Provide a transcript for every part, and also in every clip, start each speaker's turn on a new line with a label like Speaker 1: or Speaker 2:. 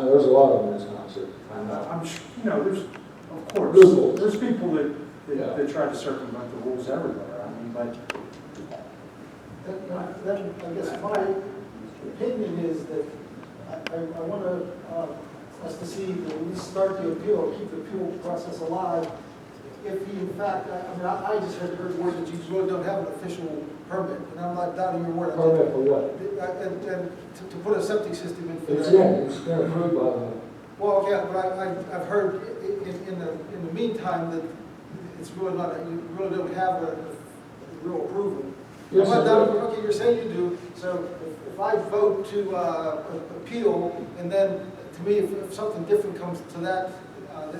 Speaker 1: there's a lot of them in this township. I know.
Speaker 2: I'm sure, you know, there's, of course,
Speaker 1: Rules.
Speaker 2: there's people that
Speaker 1: Yeah.
Speaker 2: try to circumvent the rules everywhere. I mean, but
Speaker 3: Then I guess my opinion is that I want us to see that we start the appeal, keep the appeal process alive. If he in fact, I just had heard word that you really don't have an official permit, and I'm not doubting your word.
Speaker 1: Permit for what?
Speaker 3: And to put a septic system in for
Speaker 1: It's
Speaker 3: that.
Speaker 1: it's been approved by the,
Speaker 3: Well, yeah, but I've heard in the meantime that it's really not, you really don't have a real approval.
Speaker 1: Yes,
Speaker 3: I'm not
Speaker 1: I
Speaker 3: doubting,
Speaker 1: do.
Speaker 3: okay, you're saying you do, so if I vote to appeal, and then to me, if something different comes to that,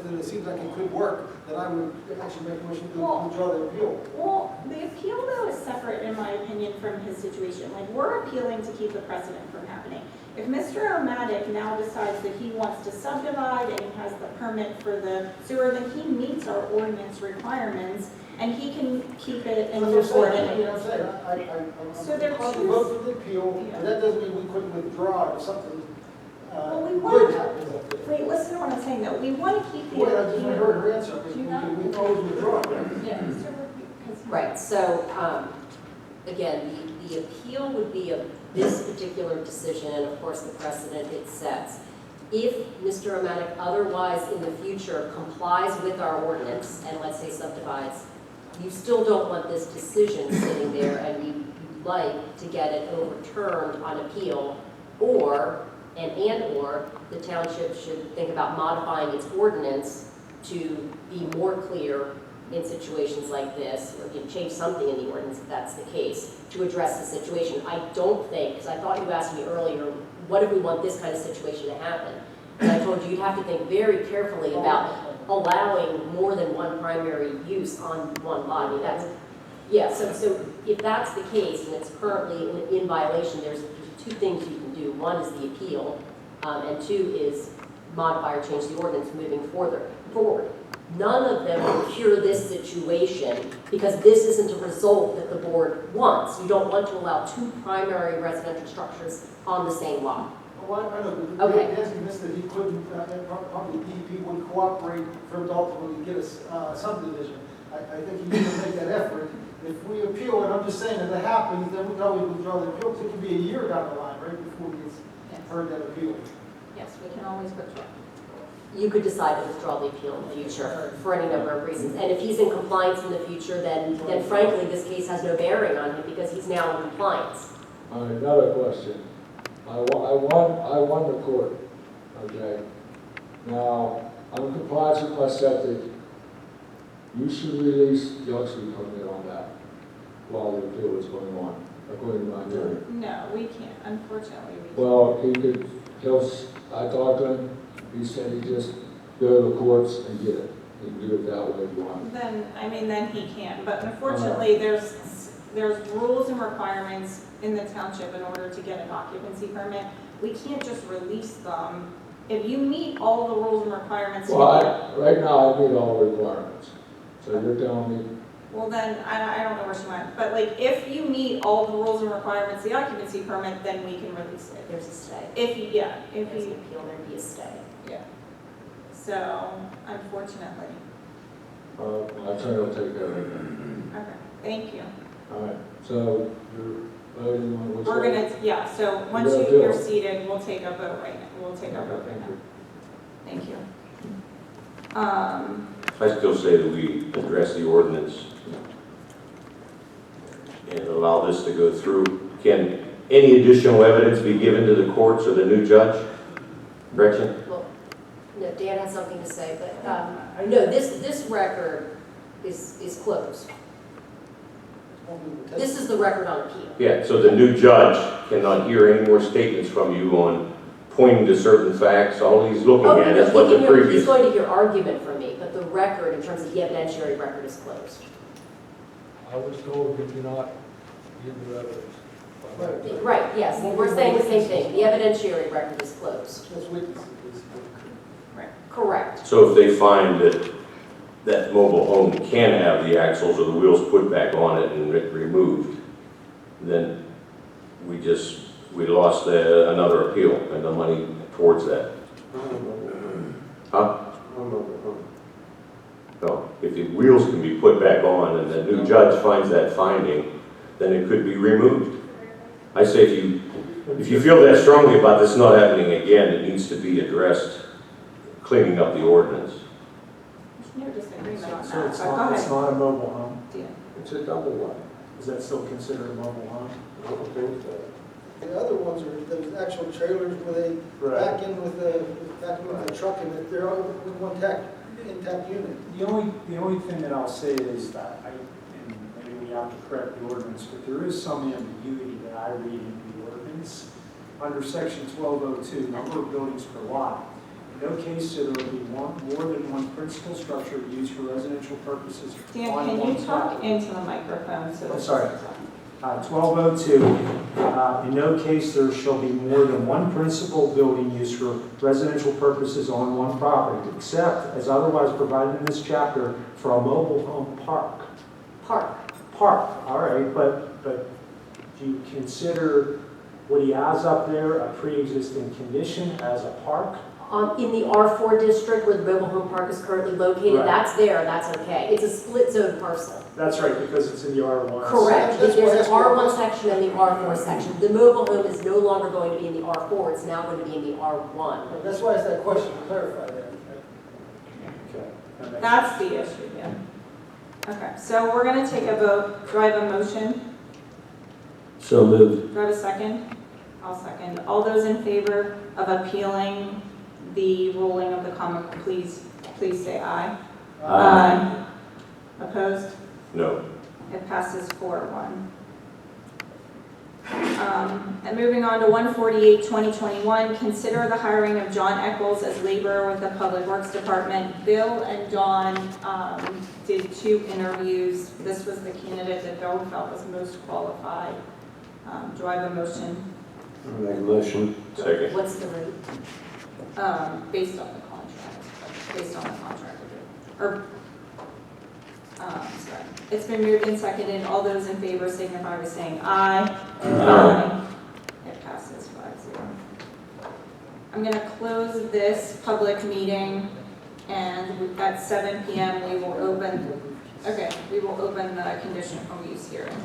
Speaker 3: then it seems like it could work, then I would actually make a motion to withdraw the appeal.
Speaker 4: Well, the appeal though is separate in my opinion from his situation. Like, we're appealing to keep the precedent from happening. If Mr. Omatick now decides that he wants to subdivide and he has the permit for the sewer, then he meets our ordinance requirements and he can keep it in the ordinance. So they're
Speaker 3: Probably vote for the appeal, but that doesn't mean we couldn't withdraw if something
Speaker 4: Well, we
Speaker 3: good
Speaker 4: want,
Speaker 3: happens up there.
Speaker 4: wait, listen to what I'm saying though. We want to keep the
Speaker 3: Wait, I just heard her answer,
Speaker 4: Do you not?
Speaker 3: we can always withdraw, right?
Speaker 4: Yeah, Mr. because-
Speaker 5: Right, so, again, the appeal would be of this particular decision, and of course the precedent it sets. If Mr. Omatick otherwise in the future complies with our ordinance, and let's say subdivides, you still don't want this decision sitting there, and you'd like to get it overturned on appeal, or the township should think about modifying its ordinance to be more clear in situations like this, or you change something in the ordinance if that's the case, to address the situation. I don't think, because I thought you asked me earlier, what if we want this kind of situation to happen? And I told you you'd have to think very carefully about allowing more than one primary use on one lot. I mean, that's, yeah, so if that's the case, and it's currently in violation, there's two things you can do. One is the appeal, and two is modify or change the ordinance moving forward. None of them will cure this situation because this isn't a result that the board wants. You don't want to allow two primary residential structures on the same lot.
Speaker 3: Well, I know, but
Speaker 5: Okay.
Speaker 3: the answer is that he couldn't, probably DEP wouldn't cooperate for him to ultimately get a subdivision. I think he needs to make that effort. If we appeal, and I'm just saying, if that happens, then we can always withdraw the appeal. It could be a year down the line, right, before we get heard that appeal.
Speaker 4: Yes, we can always withdraw.
Speaker 5: You could decide to withdraw the appeal in the future for any number of reasons. And if he's in compliance in the future, then frankly, this case has no bearing on him because he's now in compliance.
Speaker 1: all right, another question. I won the court, okay? Now, I'm in compliance with my septic. You should release the auxiliary permit on that while the appeal is going on, according to my hearing.
Speaker 4: No, we can't, unfortunately, we can't.
Speaker 1: Well, I talked to him, he said he just go to the courts and get it. He can do it that way if you want.
Speaker 4: Then he can, but unfortunately, there's rules and requirements in the township in order to get an occupancy permit. We can't just release them. If you meet all the rules and requirements.
Speaker 1: Well, right now, I meet all the requirements. So you're telling me,
Speaker 4: Well, then, I don't know where she went, but like, if you meet all the rules and requirements, the occupancy permit, then we can release it.
Speaker 5: There's a stay.
Speaker 4: If you, yeah, if
Speaker 5: There's an
Speaker 4: you,
Speaker 5: appeal, there'd be a stay.
Speaker 4: yeah. So, unfortunately.
Speaker 1: my attorney will take care of it.
Speaker 4: Okay, thank you.
Speaker 1: All right, so you're voting on which
Speaker 4: We're
Speaker 1: one?
Speaker 4: gonna, yeah, so once
Speaker 1: We're gonna
Speaker 4: you're
Speaker 1: do it.
Speaker 4: seated, we'll take a vote right now. We'll take a vote right now. Thank you.
Speaker 6: I still say that we address the ordinance and allow this to go through. Can any additional evidence be given to the courts or the new judge? Gretchen?
Speaker 5: Well, no, Dan has something to say, but, no, this record is closed. This is the record on appeal.
Speaker 6: Yeah, so the new judge cannot hear any more statements from you on pointing to certain facts. All he's looking
Speaker 5: Oh,
Speaker 6: at
Speaker 5: no,
Speaker 6: is what the
Speaker 5: he's
Speaker 6: previous...
Speaker 5: going to hear argument from me, but the record, in terms of the evidentiary record, is closed.
Speaker 1: I was told you do not give the evidence.
Speaker 5: Right, yes, we're saying the same thing. The evidentiary record is closed.
Speaker 3: Just witnesses.
Speaker 5: Correct.
Speaker 6: So if they find that that mobile home can have the axles or the wheels put back on it and removed, then we lost another appeal and the money towards that. Huh? No, if the wheels can be put back on and the new judge finds that finding, then it could be removed. I say if you feel that strongly about this not happening again, it needs to be addressed, cleaning up the ordinance.
Speaker 4: There's no disagreement on
Speaker 2: So
Speaker 4: that,
Speaker 2: it's
Speaker 4: but go
Speaker 2: not, it's
Speaker 4: ahead.
Speaker 2: not a mobile home?
Speaker 4: Yeah.
Speaker 1: It's a double wide.
Speaker 2: Is that still considered a mobile home?
Speaker 1: I don't think so.
Speaker 3: The other ones are those actual trailers where they back in with the truck and they're all in one intact unit.
Speaker 2: The only thing that I'll say is that and maybe we have to correct the ordinance, but there is some ambiguity that I read in the ordinance. Under section 1202, number of buildings per lot. In no case shall there be more than one principal structure used for residential purposes.
Speaker 4: Dan,
Speaker 2: on
Speaker 4: can
Speaker 2: one
Speaker 4: you talk
Speaker 2: property.
Speaker 4: into the microphone? So
Speaker 2: I'm sorry. 1202, in no case there shall be more than one principal building used for residential purposes on one property, except as otherwise provided in this chapter for a mobile home park. Park, all right, but do you consider what he has up there a pre-existing condition as a park?
Speaker 5: In the R4 district where the mobile home park is currently located,
Speaker 2: Right.
Speaker 5: that's there, that's okay. It's a split zone parcel.
Speaker 2: That's right, because it's in the R1.
Speaker 5: Correct.
Speaker 3: That's why I
Speaker 5: There's
Speaker 3: asked
Speaker 5: an
Speaker 3: you that
Speaker 5: R1
Speaker 3: question.
Speaker 5: section and the R4 section. The mobile home is no longer going to be in the R4, it's now going to be in the R1.
Speaker 3: That's why I asked that question, to clarify that.
Speaker 2: Okay. that makes
Speaker 4: that's the issue, yeah. Okay, so we're gonna take a vote. Do I have a motion?
Speaker 6: So moved.
Speaker 4: Do I have a second? I'll second. All those in favor of appealing the ruling of the common, please say aye. Aye. Opposed?
Speaker 6: No.
Speaker 4: It passes 4-1. And moving on to 148-2021, consider the hiring of John Eccles as laborer with the Public Works Department. Bill and John did 2 interviews. This was the candidate that Bill felt was most qualified. Do I have a motion?
Speaker 6: Make a motion. Second.
Speaker 5: What's the rate?
Speaker 4: Based on the contract. Based on the contract. Or, sorry. It's been moved and seconded. All those in favor signify by saying aye. Aye. It passes 5-0. I'm going to close this public meeting, and at 7 p.m. we will open the conditional use hearing.